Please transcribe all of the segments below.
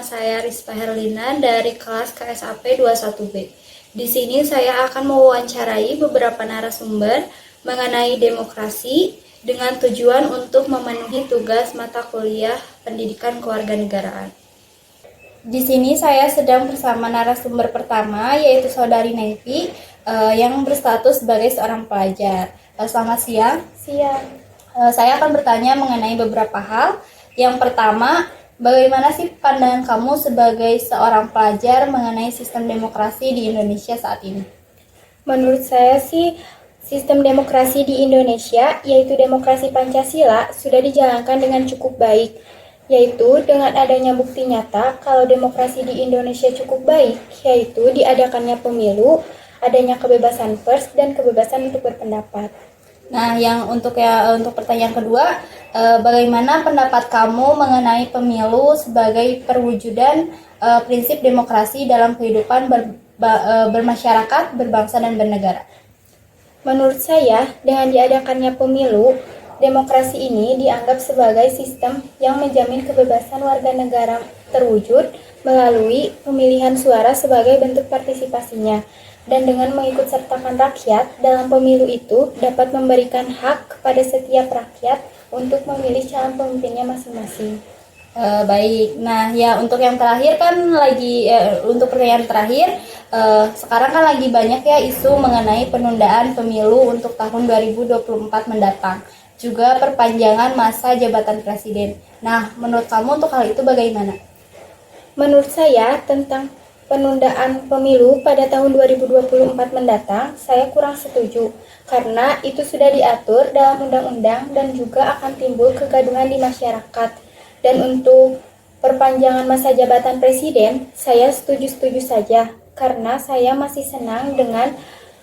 saya Rispa Herlina dari kelas KSAP 21B. Di sini saya akan mewawancarai beberapa narasumber mengenai demokrasi dengan tujuan untuk memenuhi tugas mata kuliah Pendidikan Kewarganegaraan. Di sini saya sedang bersama narasumber pertama, yaitu Saudari Nevi yang berstatus sebagai seorang pelajar. Selamat siang. Saya akan bertanya mengenai beberapa hal. Yang pertama, bagaimana sih pandangan kamu sebagai seorang pelajar mengenai sistem demokrasi di Indonesia saat ini? Menurut saya sih, sistem demokrasi di Indonesia, yaitu demokrasi Pancasila, sudah dijalankan dengan cukup baik, yaitu dengan adanya bukti nyata kalau demokrasi di Indonesia cukup baik, yaitu diadakannya pemilu, adanya kebebasan pers, dan kebebasan untuk berpendapat. Nah, untuk pertanyaan kedua, bagaimana pendapat kamu mengenai pemilu sebagai perwujudan prinsip demokrasi dalam kehidupan bermasyarakat, berbangsa, dan bernegara? Menurut saya, dengan diadakannya pemilu, demokrasi ini dianggap sebagai sistem yang menjamin kebebasan warga negara terwujud melalui pemilihan suara sebagai bentuk partisipasinya. Dan dengan mengikut sertakan rakyat dalam pemilu itu dapat memberikan hak kepada setiap rakyat untuk memilih calon pemimpinnya masing-masing. Baik, nah ya untuk yang terakhir kan untuk pertanyaan terakhir, sekarang kan lagi banyak ya isu mengenai penundaan pemilu untuk tahun 2024 mendatang, juga perpanjangan masa jabatan presiden. Nah, menurut kamu untuk hal itu bagaimana? Menurut saya tentang penundaan pemilu pada tahun 2024 mendatang, saya kurang setuju karena itu sudah diatur dalam undang-undang dan juga akan timbul kegaduhan di masyarakat. Dan untuk perpanjangan masa jabatan presiden, saya setuju-setuju saja karena saya masih senang dengan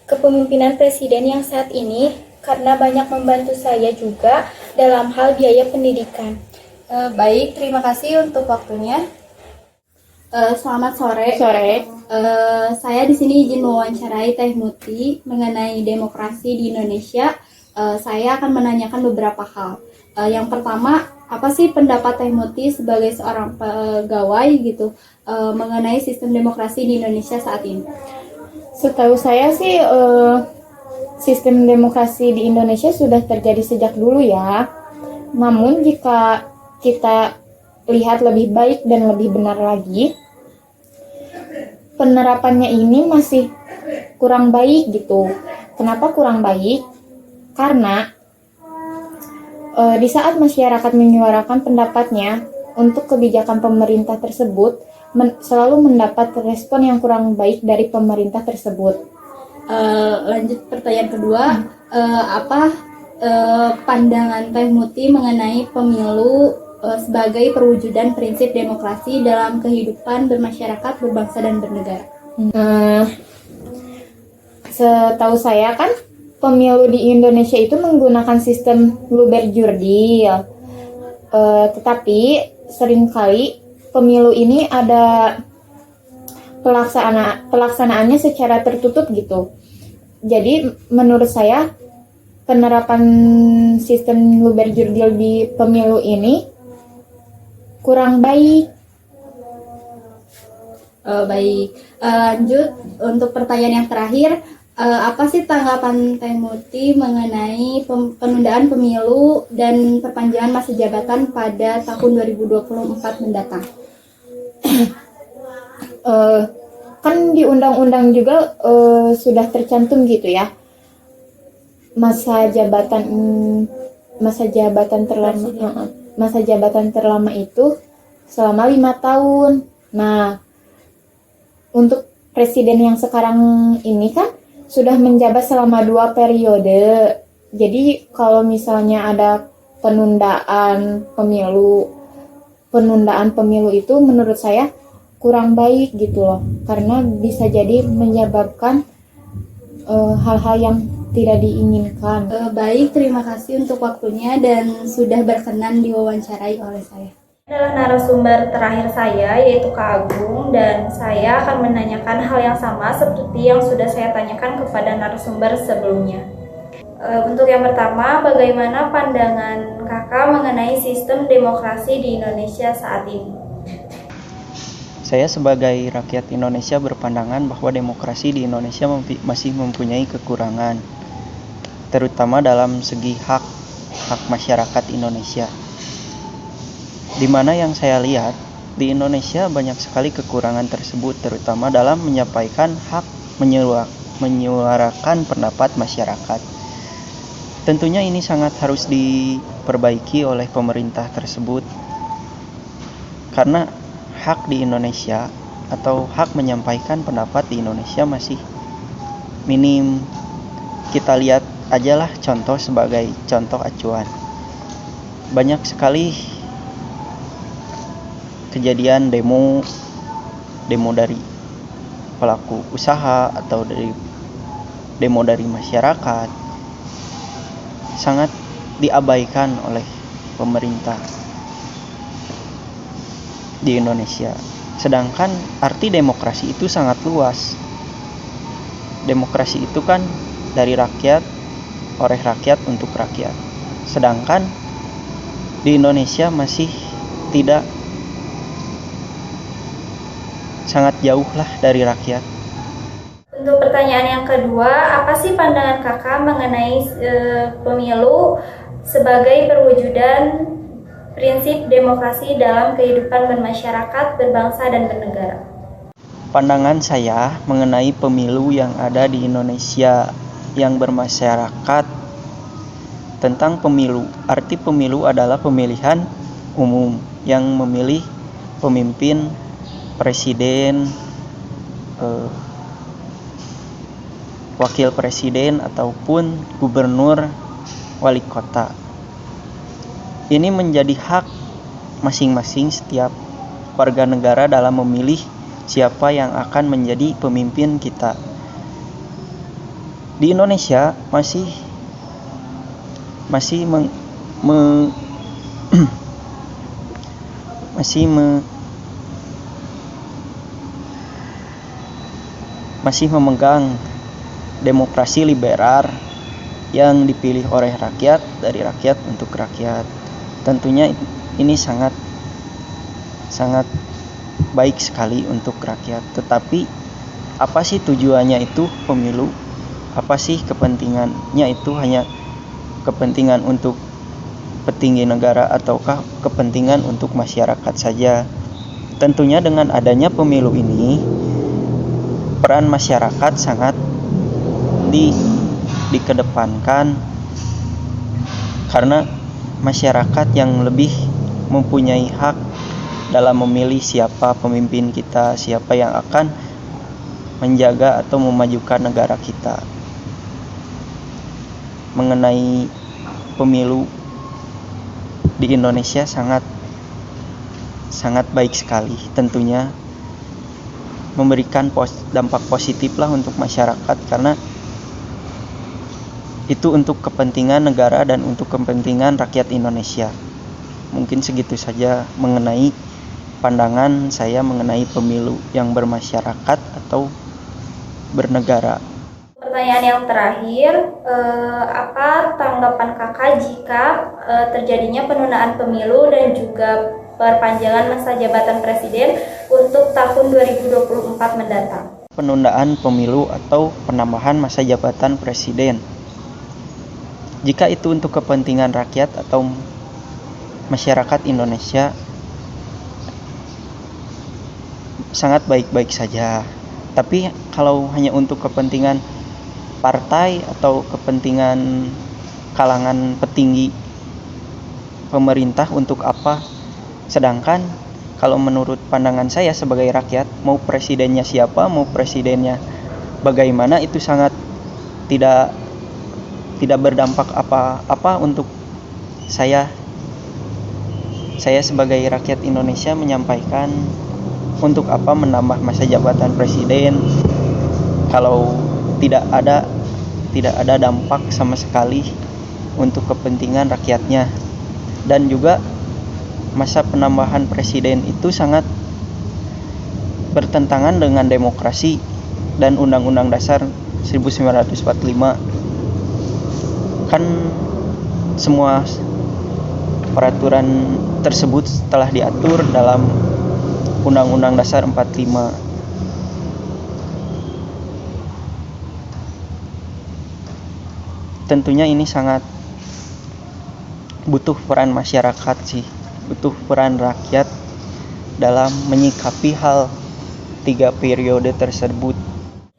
kepemimpinan presiden yang saat ini karena banyak membantu saya juga dalam hal biaya pendidikan. Baik, terima kasih untuk waktunya. Selamat sore. Saya di sini izin mewawancarai Teh Muti mengenai demokrasi di Indonesia. Saya akan menanyakan beberapa hal. Yang pertama, apa sih pendapat Teh Muti sebagai seorang pegawai mengenai sistem demokrasi di Indonesia saat ini? Setahu saya sih sistem demokrasi di Indonesia sudah terjadi sejak dulu ya. Namun jika kita lihat lebih baik dan lebih benar lagi, penerapannya ini masih kurang baik gitu. Kenapa kurang baik? Karena di saat masyarakat menyuarakan pendapatnya untuk kebijakan pemerintah tersebut, selalu mendapat respon yang kurang baik dari pemerintah tersebut. Lanjut pertanyaan kedua, apa pandangan Teh Muti mengenai pemilu sebagai perwujudan prinsip demokrasi dalam kehidupan bermasyarakat, berbangsa, dan bernegara? Setahu saya kan pemilu di Indonesia itu menggunakan sistem luber-jurdil, tetapi seringkali pemilu ini ada pelaksanaannya secara tertutup gitu. Jadi menurut saya penerapan sistem luber-jurdil di pemilu ini kurang baik. Baik, lanjut untuk pertanyaan yang terakhir, apa sih tanggapan Teh Muti mengenai penundaan pemilu dan perpanjangan masa jabatan pada tahun 2024 mendatang? Kan di undang-undang juga sudah tercantum gitu ya, masa jabatan terlama itu selama 5 tahun. Nah, untuk presiden yang sekarang ini kan sudah menjabat selama 2 periode. Jadi kalau misalnya ada penundaan pemilu itu menurut saya kurang baik gitu loh, karena bisa jadi menyebabkan hal-hal yang tidak diinginkan. Baik, terima kasih untuk waktunya dan sudah berkenan diwawancarai oleh saya. Adalah narasumber terakhir saya, yaitu Kak Agung, dan saya akan menanyakan hal yang sama seperti yang sudah saya tanyakan kepada narasumber sebelumnya. Untuk yang pertama, bagaimana pandangan Kakak mengenai sistem demokrasi di Indonesia saat ini? Saya sebagai rakyat Indonesia berpandangan bahwa demokrasi di Indonesia masih mempunyai kekurangan, terutama dalam segi hak masyarakat Indonesia. Di mana yang saya lihat, di Indonesia banyak sekali kekurangan tersebut, terutama dalam menyampaikan hak menyuarakan pendapat masyarakat. Tentunya ini sangat harus diperbaiki oleh pemerintah tersebut, karena hak di Indonesia atau hak menyampaikan pendapat di Indonesia masih minim. Kita lihat aja lah contoh sebagai contoh acuan. Banyak sekali kejadian demo dari pelaku usaha atau demo dari masyarakat sangat diabaikan oleh pemerintah di Indonesia. Sedangkan arti demokrasi itu sangat luas. Demokrasi itu kan dari rakyat, oleh rakyat untuk rakyat. Sedangkan di Indonesia masih tidak, sangat jauh lah dari rakyat. Untuk pertanyaan yang kedua, apa sih pandangan kakak mengenai pemilu sebagai perwujudan prinsip demokrasi dalam kehidupan bermasyarakat, berbangsa, dan bernegara? Pandangan saya mengenai pemilu yang ada di Indonesia yang bermasyarakat tentang pemilu. Arti pemilu adalah pemilihan umum yang memilih pemimpin, presiden, wakil presiden ataupun gubernur, wali kota. Ini menjadi hak masing-masing setiap warga negara dalam memilih siapa yang akan menjadi pemimpin kita. Di Indonesia masih memegang demokrasi liberal yang dipilih oleh rakyat, dari rakyat untuk rakyat. Tentunya ini sangat baik sekali untuk rakyat. Tetapi apa sih tujuannya itu pemilu? Apa sih kepentingannya itu? Hanya kepentingan untuk petinggi negara ataukah kepentingan untuk masyarakat saja? Tentunya dengan adanya pemilu ini, peran masyarakat sangat dikedepankan, karena masyarakat yang lebih mempunyai hak dalam memilih siapa pemimpin kita, siapa yang akan menjaga atau memajukan negara kita. Mengenai pemilu di Indonesia sangat baik sekali, tentunya memberikan dampak positif lah untuk masyarakat, karena itu untuk kepentingan negara dan untuk kepentingan rakyat Indonesia. Mungkin segitu saja mengenai pandangan saya mengenai pemilu yang bermasyarakat atau bernegara. Pertanyaan yang terakhir, apa tanggapan kakak jika terjadinya penundaan pemilu dan juga perpanjangan masa jabatan presiden untuk tahun 2024 mendatang? Penundaan pemilu atau penambahan masa jabatan presiden, jika itu untuk kepentingan rakyat atau masyarakat Indonesia, sangat baik-baik saja. Tapi kalau hanya untuk kepentingan partai atau kepentingan kalangan petinggi pemerintah, untuk apa? Sedangkan kalau menurut pandangan saya sebagai rakyat, mau presidennya siapa, mau presidennya bagaimana, itu sangat tidak berdampak apa-apa untuk saya. Saya sebagai rakyat Indonesia menyampaikan, untuk apa menambah masa jabatan presiden kalau tidak ada dampak sama sekali untuk kepentingan rakyatnya. Dan juga masa penambahan presiden itu sangat bertentangan dengan demokrasi dan Undang-Undang Dasar 1945. Kan semua peraturan tersebut telah diatur dalam Undang-Undang Dasar 45. Tentunya ini sangat butuh peran masyarakat sih, butuh peran rakyat dalam menyikapi hal 3 periode tersebut.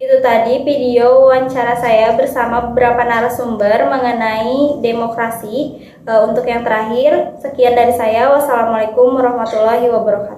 Itu tadi video wawancara saya bersama beberapa narasumber mengenai demokrasi. Untuk yang terakhir, sekian dari saya. Wassalamualaikum warahmatullahi wabarakatuh.